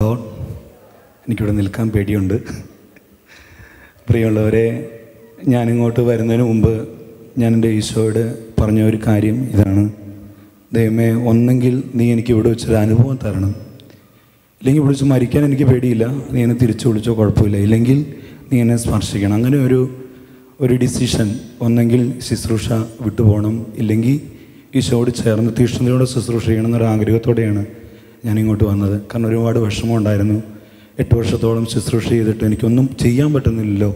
God. എനിക്കിവിടെ നിൽക്കാൻ പേടിയുണ്ട്. പ്രിയമുള്ളവരെ, ഞാനിങ്ങോട്ട് വരുന്നതിന് മുമ്പ് ഞാൻ എൻ്റെ ഈശോയോട് പറഞ്ഞ ഒരു കാര്യം ഇതാണ്: ദൈവമേ, ഒന്നെങ്കിൽ നീ എനിക്ക് ഇവിടെ വെച്ചൊരു അനുഭവം തരണം, ഇല്ലെങ്കിൽ ഇവിടെ വെച്ച് മരിക്കാൻ എനിക്ക് പേടിയില്ല, നീ എന്നെ തിരിച്ചു വിളിച്ചോ കുഴപ്പമില്ല, ഇല്ലെങ്കിൽ നീ എന്നെ സ്പർശിക്കണം. അങ്ങനെ ഒരു ഡിസിഷൻ, ഒന്നെങ്കിൽ ശുശ്രൂഷ വിട്ടുപോകണം, ഇല്ലെങ്കിൽ ഈശോയോട് ചേർന്ന് തീഷ്ണതയോടെ ശുശ്രൂഷ ചെയ്യണം എന്നൊരു ആഗ്രഹത്തോടെയാണ് ഞാനിങ്ങോട്ട് വന്നത്. കാരണം ഒരുപാട് വിഷമം ഉണ്ടായിരുന്നു. 8 വർഷത്തോളം ശുശ്രൂഷ ചെയ്തിട്ട് എനിക്കൊന്നും ചെയ്യാൻ പറ്റുന്നില്ലല്ലോ,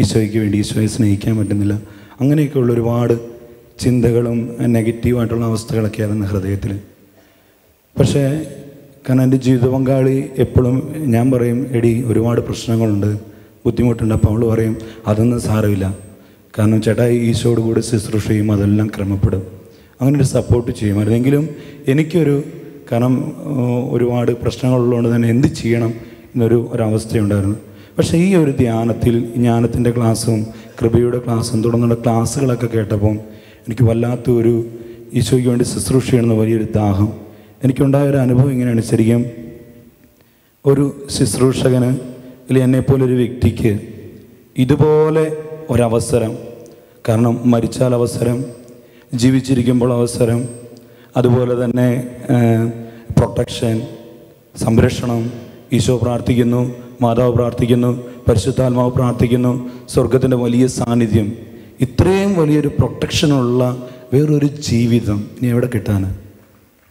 ഈശോയ്ക്ക് വേണ്ടി ഈശോയെ സ്നേഹിക്കാൻ പറ്റുന്നില്ല. അങ്ങനെയൊക്കെയുള്ള ഒരുപാട് ചിന്തകളും നെഗറ്റീവായിട്ടുള്ള അവസ്ഥകളൊക്കെയായിരുന്നു ഹൃദയത്തിൽ. പക്ഷേ കാരണം എൻ്റെ ജീവിത പങ്കാളി എപ്പോഴും ഞാൻ പറയും, എടി ഒരുപാട് പ്രശ്നങ്ങളുണ്ട്, ബുദ്ധിമുട്ടുണ്ട്. അപ്പോൾ അവൾ പറയും, അതൊന്നും സാരമില്ല, കാരണം ചേട്ടാ ഈശോയോട് കൂടി ശുശ്രൂഷ ചെയ്യും, അതെല്ലാം ക്രമപ്പെടും. അങ്ങനെ ഒരു സപ്പോർട്ട് ചെയ്യും. അല്ലെങ്കിലും എനിക്കൊരു കാരണം ഒരുപാട് പ്രശ്നങ്ങളുള്ളതുകൊണ്ട് തന്നെ എന്ത് ചെയ്യണം ഒരവസ്ഥയുണ്ടായിരുന്നു. പക്ഷേ ഈ ഒരു ജ്ഞാനത്തിൻ്റെ ക്ലാസ്സും കൃപയുടെ ക്ലാസ്സും തുടർന്നുള്ള ക്ലാസ്സുകളൊക്കെ കേട്ടപ്പം എനിക്ക് വല്ലാത്തൊരു ഈശോയ്ക്ക് വേണ്ടി ശുശ്രൂഷ ചെയ്യണമെന്ന് വലിയൊരു ദാഹം എനിക്കുണ്ടായൊരു അനുഭവം ഇങ്ങനെയാണ്. ശരിക്കും ഒരു ശുശ്രൂഷകന് അല്ലെങ്കിൽ എന്നെപ്പോലൊരു വ്യക്തിക്ക് ഇതുപോലെ ഒരവസരം, കാരണം മരിച്ചാൽ അവസരം, ജീവിച്ചിരിക്കുമ്പോൾ അവസരം, അതുപോലെ തന്നെ പ്രൊട്ടക്ഷൻ, സംരക്ഷണം, ഈശോ പ്രാർത്ഥിക്കുന്നു, മാതാവ് പ്രാർത്ഥിക്കുന്നു, പരിശുദ്ധാത്മാവ് പ്രാർത്ഥിക്കുന്നു, സ്വർഗത്തിൻ്റെ വലിയ സാന്നിധ്യം, ഇത്രയും വലിയൊരു പ്രൊട്ടക്ഷനുള്ള വേറൊരു ജീവിതം ഇനി എവിടെ കിട്ടാൻ?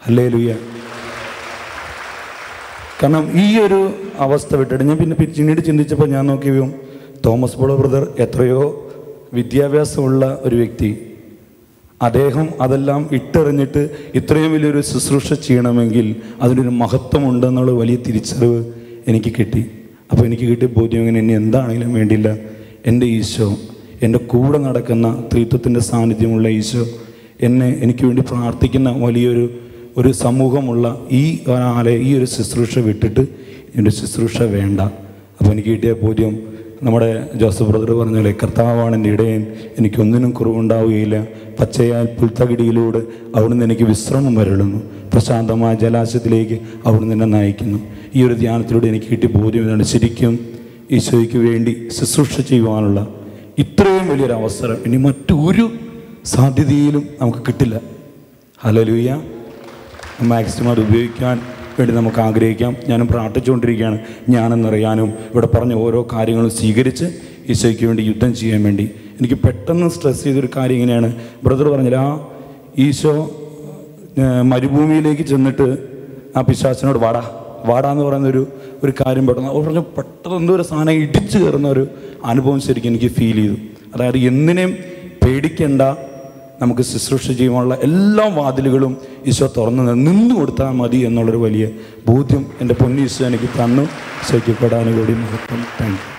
ഹല്ലേലൂയ. കാരണം ഈ ഒരു അവസ്ഥ വിട്ടിട്ട് ഞാൻ പിന്നീട് ചിന്തിച്ചപ്പോൾ ഞാൻ നോക്കിയപ്പോൾ തോമസ് പോൾ ബ്രദർ എത്രയോ വിദ്യാഭ്യാസമുള്ള ഒരു വ്യക്തി, അദ്ദേഹം അതെല്ലാം ഇട്ടെറിഞ്ഞിട്ട് ഇത്രയും വലിയൊരു ശുശ്രൂഷ ചെയ്യണമെങ്കിൽ അതിനൊരു മഹത്വമുണ്ടെന്നുള്ള വലിയ തിരിച്ചറിവ് എനിക്ക് കിട്ടി. അപ്പോൾ എനിക്ക് കിട്ടിയ ബോധ്യം ഇങ്ങനെ, ഇനി എന്താണെങ്കിലും വേണ്ടിയില്ല, എൻ്റെ ഈശോ, എൻ്റെ കൂടെ നടക്കുന്ന ത്രിത്വത്തിൻ്റെ സാന്നിധ്യമുള്ള ഈശോ, എനിക്ക് വേണ്ടി പ്രാർത്ഥിക്കുന്ന വലിയൊരു സമൂഹമുള്ള ഈ ഒരു ശുശ്രൂഷ വിട്ടിട്ട് എൻ്റെ ശുശ്രൂഷ വേണ്ട. അപ്പോൾ എനിക്ക് കിട്ടിയ ബോധ്യം നമ്മുടെ ജോസഫ് ബ്രദർ പറഞ്ഞ പോലെ, കർത്താവാണ് എൻ്റെ ഇടയൻ, എനിക്കൊന്നിനും കുറവുണ്ടാവുകയില്ല, പച്ചയായ പുൽത്തകിടിയിലൂടെ അവിടുന്ന് എനിക്ക് വിശ്രമം വരളുന്നു, പ്രശാന്തമായ ജലാശയത്തിലേക്ക് അവിടുന്ന് എന്നെ നയിക്കുന്നു. ഈ ഒരു ധ്യാനത്തിലൂടെ എനിക്ക് കിട്ടിയ ബോധ്യം ഇതാണ്: ശരിക്കും ഈശോയ്ക്ക് വേണ്ടി ശുശ്രൂഷ ചെയ്യുവാനുള്ള ഇത്രയും വലിയൊരു അവസരം ഇനി മറ്റൊരു സാധ്യതയിലും നമുക്ക് കിട്ടില്ല. ഹല്ലേലൂയ. മാക്സിമം അത് ഉപയോഗിക്കാൻ വേണ്ടി നമുക്ക് ആഗ്രഹിക്കാം. ഞാനും പ്രാർത്ഥിച്ചുകൊണ്ടിരിക്കുകയാണ്, ഞാനെന്നറിയാനും ഇവിടെ പറഞ്ഞ ഓരോ കാര്യങ്ങളും സ്വീകരിച്ച് ഈശോയ്ക്ക് വേണ്ടി യുദ്ധം ചെയ്യാൻ വേണ്ടി. എനിക്ക് പെട്ടെന്ന് സ്ട്രെസ് ചെയ്തൊരു കാര്യം ഇങ്ങനെയാണ്, ബ്രദർ പറഞ്ഞില്ല, ഈശോ മരുഭൂമിയിലേക്ക് ചെന്നിട്ട് ആ പിശാചിനോട് വാടാന്ന് പറയുന്നൊരു കാര്യം പെട്ടെന്ന് എന്തോ ഒരു സാധനം ഇടിച്ചു കയറുന്ന ഒരു അനുഭവം ശരിക്കും എനിക്ക് ഫീൽ ചെയ്തു. അതായത് എന്തിനേയും പേടിക്കേണ്ട, നമുക്ക് ശുശ്രൂഷ ചെയ്യുവാനുള്ള എല്ലാ വാതിലുകളും ഈശോ തുറന്ന് നിന്നു കൊടുത്താൽ മതി എന്നുള്ളൊരു വലിയ ബോധ്യം എൻ്റെ പൊന്നീശോ എനിക്ക് തന്നു. ഈശോയ്ക്ക് പെടാനും കൂടി മഹത്വം. Thank you.